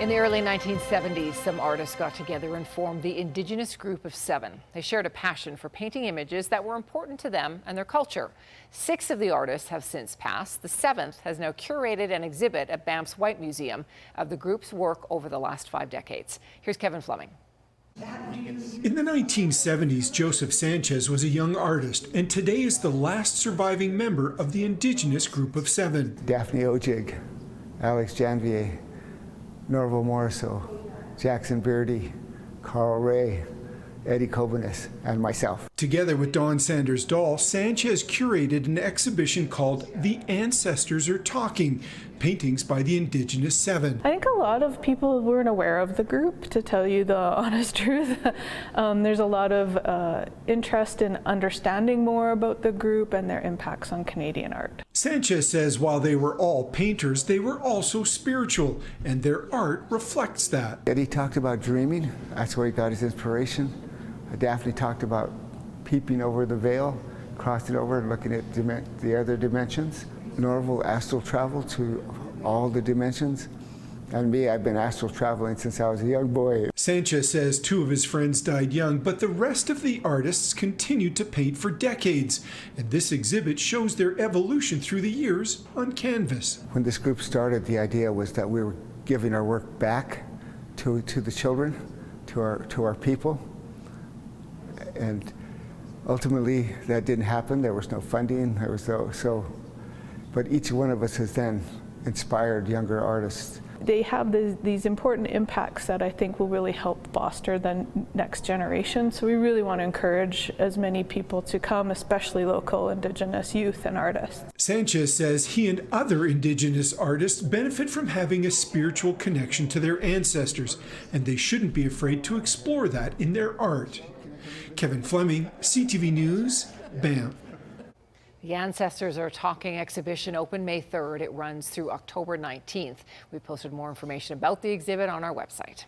In the early 1970s, some artists got together and formed the Indigenous Group of Seven. They shared a passion for painting images that were important to them and their culture. 6 of the artists have since passed. The 7th has now curated an exhibit at Banff Whyte Museum of the group's work over the last 5 decades. Here's Kevin Fleming. In the 1970s, Joseph Sanchez was a young artist and today is the last surviving member of the Indigenous Group of Seven. Daphne Ojig, Alex Janvier, Norval Morrisseau, Jackson Beardy, Carl Ray, Eddie Cobanis, and myself. Together with Don Sanders Dahl, Sanchez curated an exhibition called The Ancestors Are Talking, paintings by the Indigenous Seven. I think a lot of people weren't aware of the group, to tell you the honest truth. There's a lot of interest in understanding more about the group and their impacts on Canadian art. Sanchez says while they were all painters, they were also spiritual, and their art reflects that. Eddie talked about dreaming. That's where he got his inspiration. Daphne talked about peeping over the veil, crossing over and looking at the other dimensions. Norval astral travel to all the dimensions. And me, I've been astral traveling since I was a young boy. Sanchez says 2 of his friends died young, but the rest of the artists continued to paint for decades. And this exhibit shows their evolution through the years on canvas. When this group started, the idea was that we were giving our work back to the children, to our people. And ultimately, that didn't happen. There was no funding. There was but each one of us has then inspired younger artists. They have these important impacts that I think will really help foster the next generation. So we really want to encourage as many people to come, especially local Indigenous youth and artists. Sanchez says he and other Indigenous artists benefit from having a spiritual connection to their ancestors, and they shouldn't be afraid to explore that in their art. Kevin Fleming, CTV News, Banff. The Ancestors Are Talking exhibition opened May 3rd. It runs through October 19th. We posted more information about the exhibit on our website.